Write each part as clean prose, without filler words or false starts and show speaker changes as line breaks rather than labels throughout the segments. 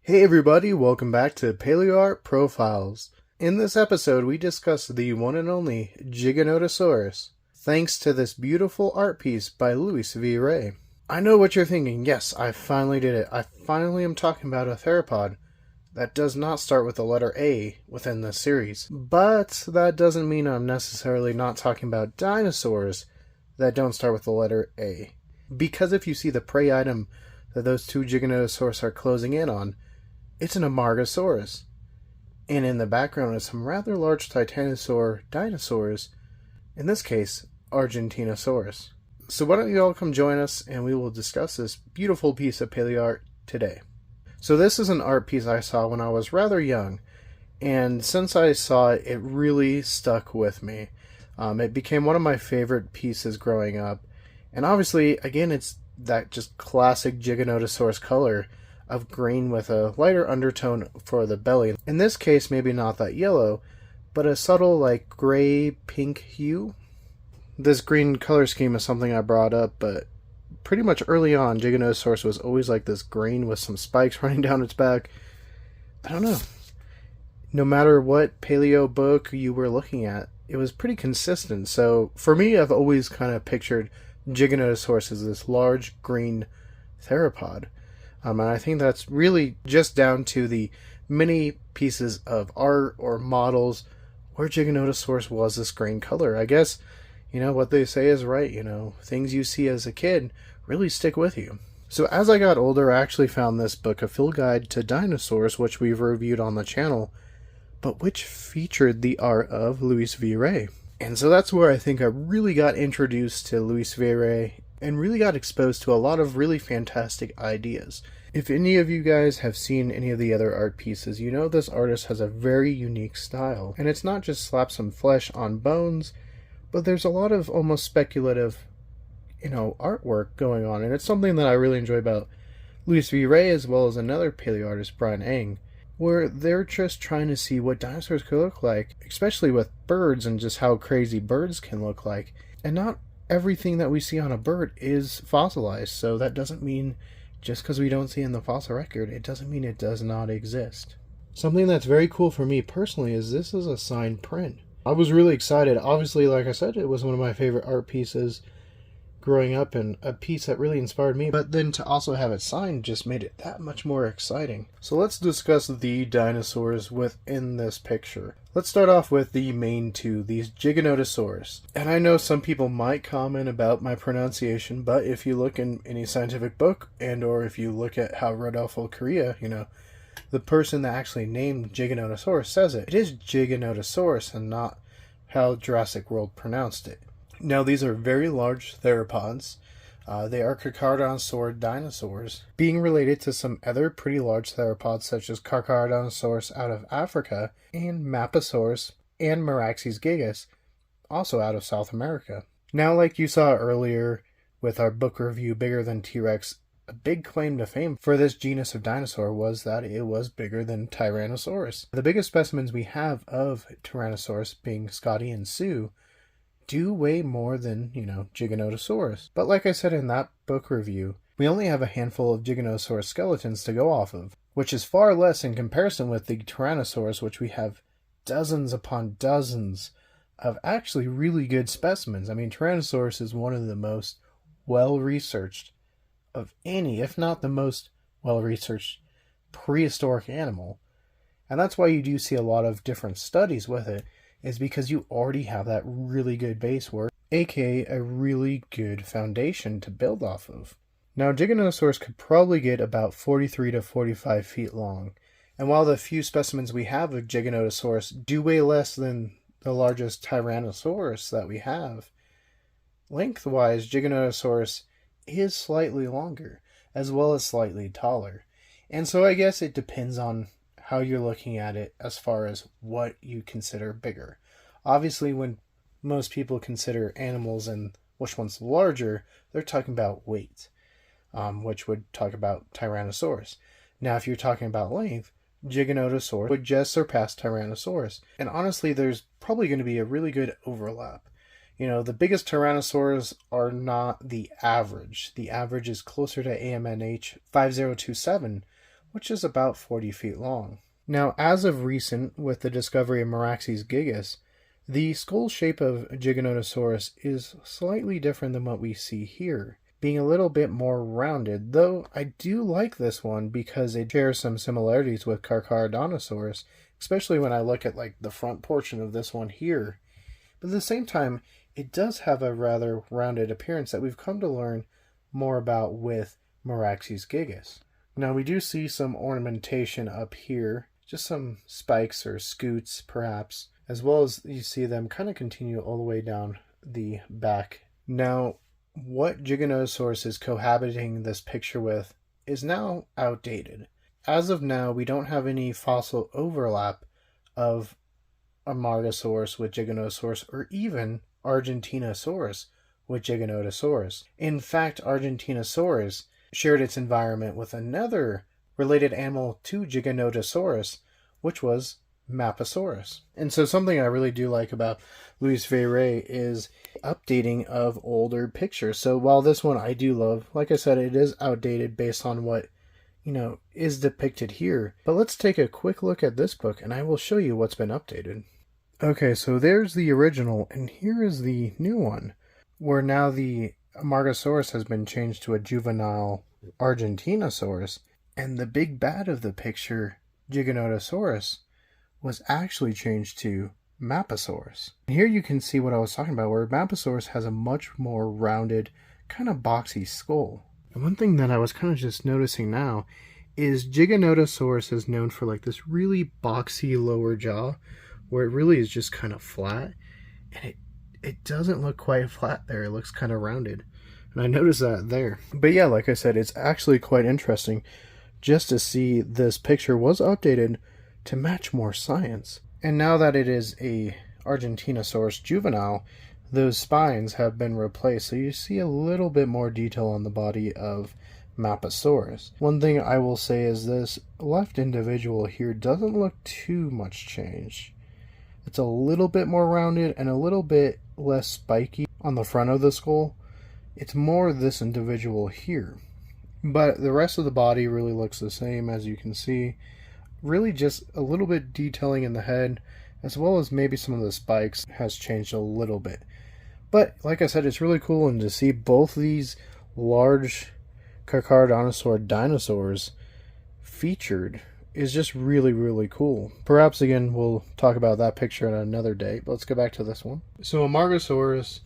Hey everybody, welcome back to PaleoArt Profiles. In this episode, we discuss the one and only Giganotosaurus, thanks to this beautiful art piece by Louis V. Ray. I know what you're thinking. Yes, I finally did it. I finally am talking about a theropod that does not start with the letter A within this series. But that doesn't mean I'm necessarily not talking about dinosaurs that don't start with the letter A. Because if you see the prey item that those two Giganotosaurus are closing in on, it's an Amargasaurus. And in the background is some rather large titanosaur dinosaurs, in this case, Argentinosaurus. So why don't you all come join us and we will discuss this beautiful piece of paleoart today. So this is an art piece I saw when I was rather young, and since I saw it, it really stuck with me. It became one of my favorite pieces growing up. And obviously, again, it's that just classic Giganotosaurus color of green with a lighter undertone for the belly. In this case, maybe not that yellow, but a subtle like gray-pink hue. This green color scheme is something I brought up, but pretty much early on, Giganotosaurus was always like this green with some spikes running down its back. I don't know. No matter what paleo book you were looking at, it was pretty consistent. So for me, I've always kind of pictured Giganotosaurus as this large green theropod. And I think that's really just down to the many pieces of art or models where Giganotosaurus was this green color. I guess, what they say is right, things you see as a kid really stick with you. So as I got older, I actually found this book, A Field Guide to Dinosaurs, which we've reviewed on the channel, but which featured the art of Louis V. Ray. And so that's where I think I really got introduced to Louis V. Ray and really got exposed to a lot of really fantastic ideas. If any of you guys have seen any of the other art pieces, you know this artist has a very unique style. And it's not just slap some flesh on bones, but there's a lot of almost speculative, artwork going on. And it's something that I really enjoy about Louis V. Ray as well as another paleo artist, Brian Eng, where they're just trying to see what dinosaurs could look like, especially with birds and just how crazy birds can look like. And not everything that we see on a bird is fossilized, so that doesn't mean just because we don't see it in the fossil record, it doesn't mean it does not exist. Something that's very cool for me personally is this is a signed print. I was really excited. Obviously, like I said, it was one of my favorite art pieces growing up and a piece that really inspired me, but then to also have it signed just made it that much more exciting. So let's discuss the dinosaurs within this picture. Let's start off with the main two, these Giganotosaurus. And I know some people might comment about my pronunciation, but if you look in any scientific book and or if you look at how Rodolfo Correa, the person that actually named Giganotosaurus says it is Giganotosaurus and not how Jurassic World pronounced it. Now, these are very large theropods. They are carcharodontosaur dinosaurs, being related to some other pretty large theropods such as Carcharodontosaurus out of Africa and Mapasaurus and Meraxes gigas, also out of South America. Now, like you saw earlier with our book review, Bigger Than T-Rex, a big claim to fame for this genus of dinosaur was that it was bigger than Tyrannosaurus. The biggest specimens we have of Tyrannosaurus, being Scotty and Sue, do weigh more than, Giganotosaurus. But like I said in that book review, we only have a handful of Giganotosaurus skeletons to go off of, which is far less in comparison with the Tyrannosaurus, which we have dozens upon dozens of actually really good specimens. I mean, Tyrannosaurus is one of the most well-researched of any, if not the most well-researched prehistoric animal. And that's why you do see a lot of different studies with it, is because you already have that really good base work, aka a really good foundation to build off of. Now, Giganotosaurus could probably get about 43 to 45 feet long, and while the few specimens we have of Giganotosaurus do weigh less than the largest Tyrannosaurus that we have, lengthwise, Giganotosaurus is slightly longer, as well as slightly taller. And so I guess it depends on how you're looking at it as far as what you consider bigger. Obviously, when most people consider animals and which one's larger, they're talking about weight, which would talk about Tyrannosaurus. Now, if you're talking about length, Giganotosaurus would just surpass Tyrannosaurus. And honestly, there's probably going to be a really good overlap. The biggest Tyrannosaurs are not the average. The average is closer to AMNH 5027, which is about 40 feet long. Now, as of recent, with the discovery of Meraxes gigas, the skull shape of Giganotosaurus is slightly different than what we see here, being a little bit more rounded, though I do like this one because it shares some similarities with Carcharodontosaurus, especially when I look at like the front portion of this one here. But at the same time, it does have a rather rounded appearance that we've come to learn more about with Meraxes gigas. Now we do see some ornamentation up here, just some spikes or scoots perhaps, as well as you see them kind of continue all the way down the back. Now, what Giganotosaurus is cohabiting this picture with is now outdated. As of now, we don't have any fossil overlap of Amargasaurus with Giganotosaurus or even Argentinosaurus with Giganotosaurus. In fact, Argentinosaurus shared its environment with another related animal to Giganotosaurus, which was Mapasaurus. And so something I really do like about Luis Veyre is updating of older pictures. So while this one I do love, like I said, it is outdated based on what, is depicted here. But let's take a quick look at this book and I will show you what's been updated. Okay, so there's the original and here is the new one, where now the Amargasaurus has been changed to a juvenile Argentinosaurus, and the big bad of the picture, Giganotosaurus, was actually changed to Mapasaurus. Here you can see what I was talking about, where Mapasaurus has a much more rounded, kind of boxy skull. And one thing that I was kind of just noticing now is Giganotosaurus is known for like this really boxy lower jaw, where it really is just kind of flat, and it doesn't look quite flat there. It looks kind of rounded, and I noticed that there. But yeah, like I said, it's actually quite interesting just to see this picture was updated to match more science. And now that it is a Argentinosaurus juvenile, those spines have been replaced, so you see a little bit more detail on the body of Mapasaurus. One thing I will say is this left individual here doesn't look too much changed. It's a little bit more rounded and a little bit less spiky on the front of the skull. It's more this individual here. But the rest of the body really looks the same, as you can see. Really just a little bit detailing in the head, as well as maybe some of the spikes has changed a little bit. But like I said, it's really cool, and to see both these large Carcharodontosaur dinosaurs featured is just really, really cool. Perhaps again we'll talk about that picture on another day, but let's go back to this one. So Amargasaurus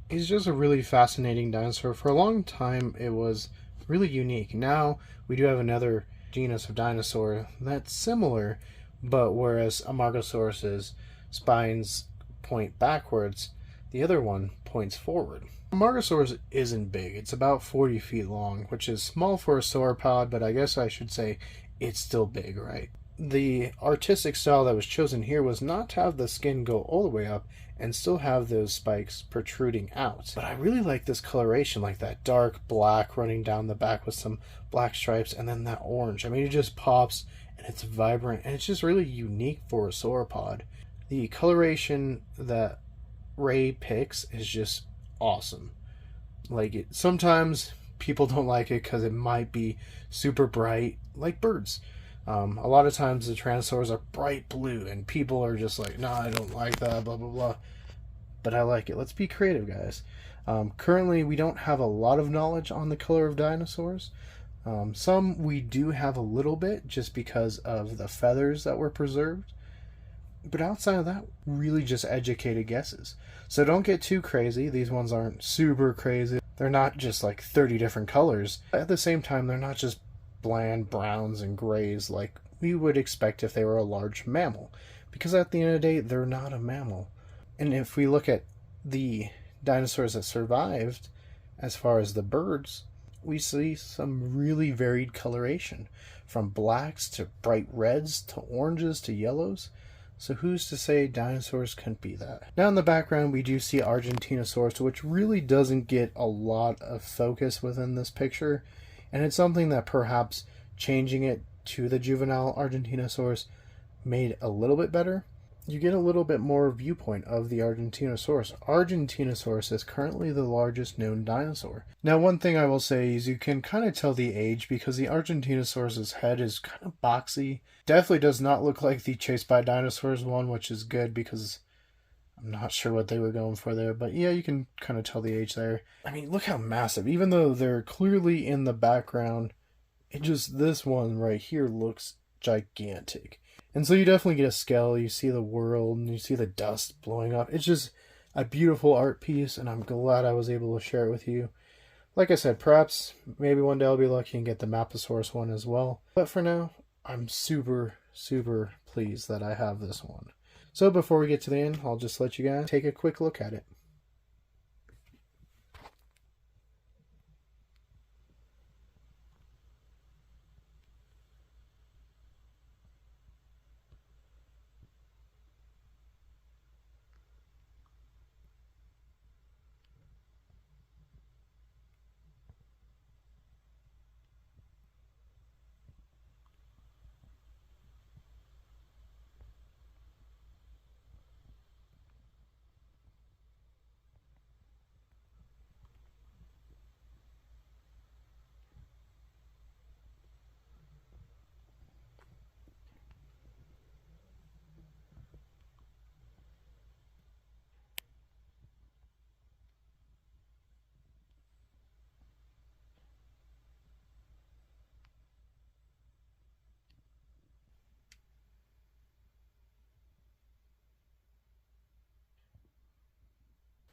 is just a really fascinating dinosaur. For a long time it was really unique. Now we do have another genus of dinosaur that's similar, but whereas Amargasaurus's spines point backwards, the other one points forward. Amargasaurus isn't big. It's about 40 feet long, which is small for a sauropod, but I guess I should say it's still big, right? The artistic style that was chosen here was not to have the skin go all the way up and still have those spikes protruding out. But I really like this coloration, like that dark black running down the back with some black stripes, and then that orange. I mean, it just pops and it's vibrant, and it's just really unique for a sauropod. The coloration that Ray picks is just awesome. Like, sometimes people don't like it because it might be super bright, like birds. A lot of times the Tyrannosaurs are bright blue, and people are just like, nah, I don't like that, blah, blah, blah. But I like it. Let's be creative, guys. Currently, we don't have a lot of knowledge on the color of dinosaurs. Some we do have a little bit, just because of the feathers that were preserved. But outside of that, really just educated guesses. So don't get too crazy. These ones aren't super crazy. They're not just like 30 different colors. At the same time, they're not just bland browns and grays like we would expect if they were a large mammal. Because at the end of the day, they're not a mammal. And if we look at the dinosaurs that survived, as far as the birds, we see some really varied coloration. From blacks to bright reds to oranges to yellows. So who's to say dinosaurs couldn't be that? Now in the background we do see Argentinosaurus, which really doesn't get a lot of focus within this picture. And it's something that perhaps changing it to the juvenile Argentinosaurus made a little bit better. you get a little bit more viewpoint of the Argentinosaurus. Argentinosaurus is currently the largest known dinosaur. Now, one thing I will say is you can kind of tell the age because the Argentinosaurus's head is kind of boxy. Definitely does not look like the Chased by Dinosaurs one, which is good because I'm not sure what they were going for there. But yeah, you can kind of tell the age there. I mean, look how massive. Even though they're clearly in the background, this one right here looks gigantic. And so you definitely get a scale. You see the world and you see the dust blowing up. It's just a beautiful art piece, and I'm glad I was able to share it with you. Like I said, perhaps maybe one day I'll be lucky and get the Maposaurus one as well. But for now, I'm super, super pleased that I have this one. So before we get to the end, I'll just let you guys take a quick look at it.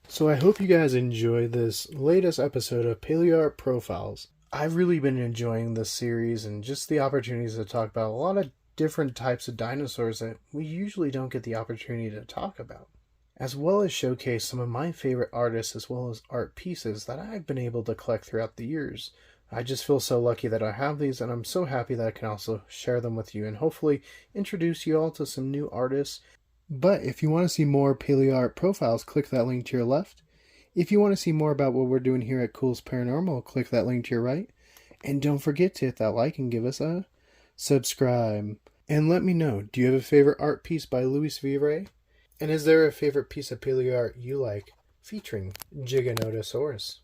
So I hope you guys enjoy this latest episode of PaleoArt Profiles. I've really been enjoying this series and just the opportunities to talk about a lot of different types of dinosaurs that we usually don't get the opportunity to talk about, as well as showcase some of my favorite artists as well as art pieces that I've been able to collect throughout the years. I just feel so lucky that I have these, and I'm so happy that I can also share them with you and hopefully introduce you all to some new artists. But if you want to see more PaleoArt Profiles, click that link to your left. If you want to see more about what we're doing here at Cool's Paranormal, click that link to your right. And don't forget to hit that like and give us a subscribe. And let me know, do you have a favorite art piece by Luis V. Ray? And is there a favorite piece of PaleoArt you like featuring Giganotosaurus?